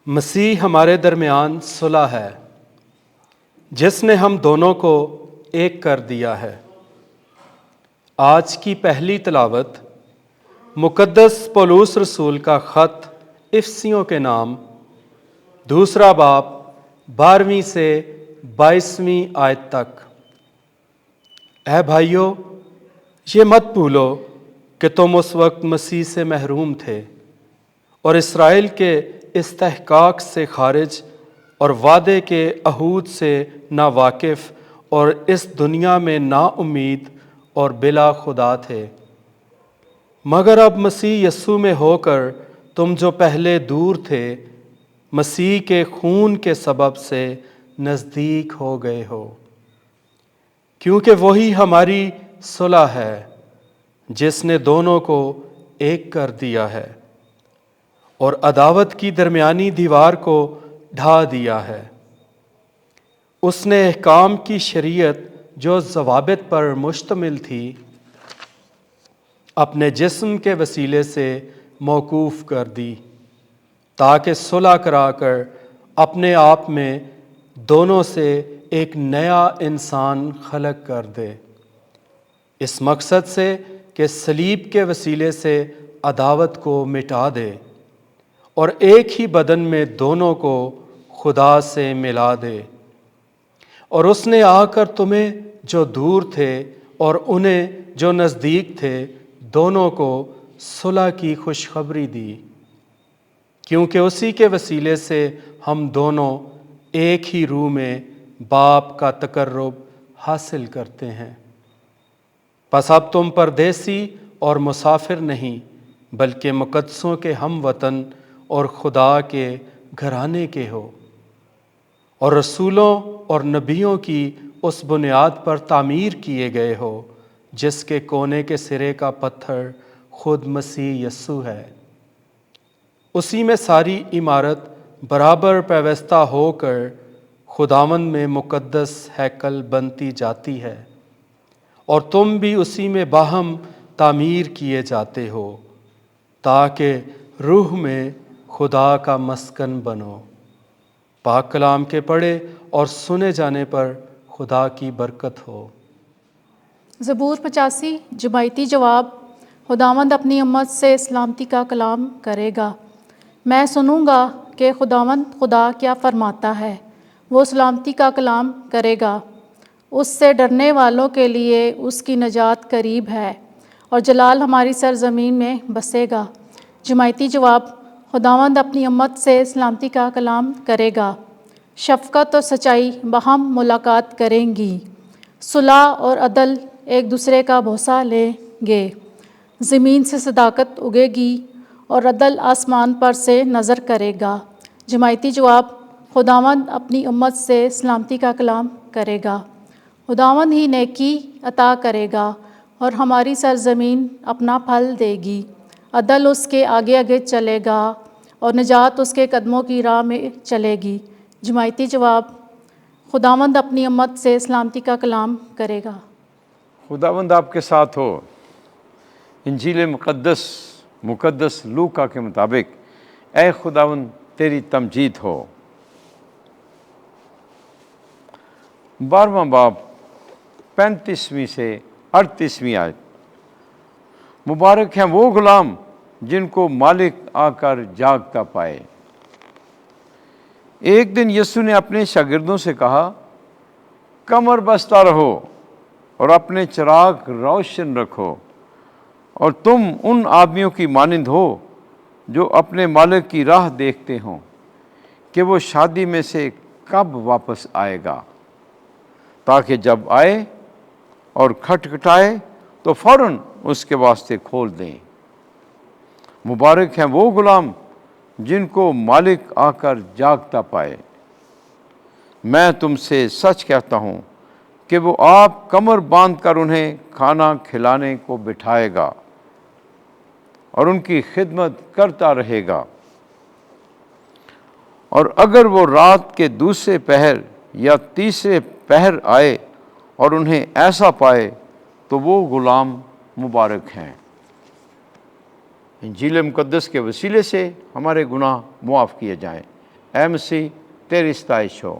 مسیح ہمارے درمیان صلح ہے، جس نے ہم دونوں کو ایک کر دیا ہے۔ آج کی پہلی تلاوت مقدس پولس رسول کا خط افسیوں کے نام، دوسرا باب 12ویں سے 22ویں آیت تک۔ اے بھائیو، یہ مت بھولو کہ تم اس وقت مسیح سے محروم تھے اور اسرائیل کے استحقاق سے خارج اور وعدے کے عہود سے ناواقف اور اس دنیا میں نا امید اور بلا خدا تھے۔ مگر اب مسیح یسوع میں ہو کر تم جو پہلے دور تھے، مسیح کے خون کے سبب سے نزدیک ہو گئے ہو، کیونکہ وہی ہماری صلح ہے جس نے دونوں کو ایک کر دیا ہے اور عداوت کی درمیانی دیوار کو ڈھا دیا ہے۔ اس نے احکام کی شریعت جو ضوابط پر مشتمل تھی، اپنے جسم کے وسیلے سے موقوف کر دی، تاکہ صلح کرا کر اپنے آپ میں دونوں سے ایک نیا انسان خلق کر دے، اس مقصد سے کہ صلیب کے وسیلے سے عداوت کو مٹا دے اور ایک ہی بدن میں دونوں کو خدا سے ملا دے۔ اور اس نے آ کر تمہیں جو دور تھے اور انہیں جو نزدیک تھے، دونوں کو صلح کی خوشخبری دی، کیونکہ اسی کے وسیلے سے ہم دونوں ایک ہی روح میں باپ کا تقرب حاصل کرتے ہیں۔ پس اب تم پردیسی اور مسافر نہیں، بلکہ مقدسوں کے ہم وطن اور خدا کے گھرانے کے ہو، اور رسولوں اور نبیوں کی اس بنیاد پر تعمیر کیے گئے ہو جس کے کونے کے سرے کا پتھر خود مسیح یسوع ہے۔ اسی میں ساری عمارت برابر پیوستہ ہو کر خداوند میں مقدس ہیکل بنتی جاتی ہے، اور تم بھی اسی میں باہم تعمیر کیے جاتے ہو، تاکہ روح میں خدا کا مسکن بنو۔ پاک کلام کے پڑھے اور سنے جانے پر خدا کی برکت ہو۔ زبور 85 جماعتی جواب۔ خداوند اپنی امت سے سلامتی کا کلام کرے گا۔ میں سنوں گا کہ خداوند خدا کیا فرماتا ہے۔ وہ سلامتی کا کلام کرے گا۔ اس سے ڈرنے والوں کے لیے اس کی نجات قریب ہے، اور جلال ہماری سرزمین میں بسے گا۔ جماعتی جواب۔ خداوند اپنی امت سے سلامتی کا کلام کرے گا۔ شفقت اور سچائی باہم ملاقات کریں گی، صلح اور عدل ایک دوسرے کا بوسہ لیں گے۔ زمین سے صداقت اگے گی اور عدل آسمان پر سے نظر کرے گا۔ جماعتی جواب۔ خداوند اپنی امت سے سلامتی کا کلام کرے گا۔ خداوند ہی نیکی عطا کرے گا اور ہماری سرزمین اپنا پھل دے گی۔ عدل اس کے آگے آگے چلے گا اور نجات اس کے قدموں کی راہ میں چلے گی۔ جماعتی جواب۔ خداوند اپنی امت سے سلامتی کا کلام کرے گا۔ خداوند آپ کے ساتھ ہو۔ انجیل مقدس لوکا کے مطابق اے خداوند تیری تمجید ہو۔ 12واں باب 35ویں سے 38ویں آیت۔ مبارک ہیں وہ غلام جن کو مالک آ کر جاگتا پائے۔ ایک دن یسوع نے اپنے شاگردوں سے کہا، کمر بستہ رہو اور اپنے چراغ روشن رکھو، اور تم ان آدمیوں کی مانند ہو جو اپنے مالک کی راہ دیکھتے ہوں کہ وہ شادی میں سے کب واپس آئے گا، تاکہ جب آئے اور کھٹکھٹائے تو فوراً اس کے واسطے کھول دیں۔ مبارک ہیں وہ غلام جن کو مالک آ کر جاگتا پائے۔ میں تم سے سچ کہتا ہوں کہ وہ آپ کمر باندھ کر انہیں کھانا کھلانے کو بٹھائے گا اور ان کی خدمت کرتا رہے گا، اور اگر وہ رات کے دوسرے پہر یا تیسرے پہر آئے اور انہیں ایسا پائے تو وہ غلام مبارک ہیں۔ انجیل مقدس کے وسیلے سے ہمارے گناہ معاف کیے جائیں۔ اے مسیح تیری ستائش ہو۔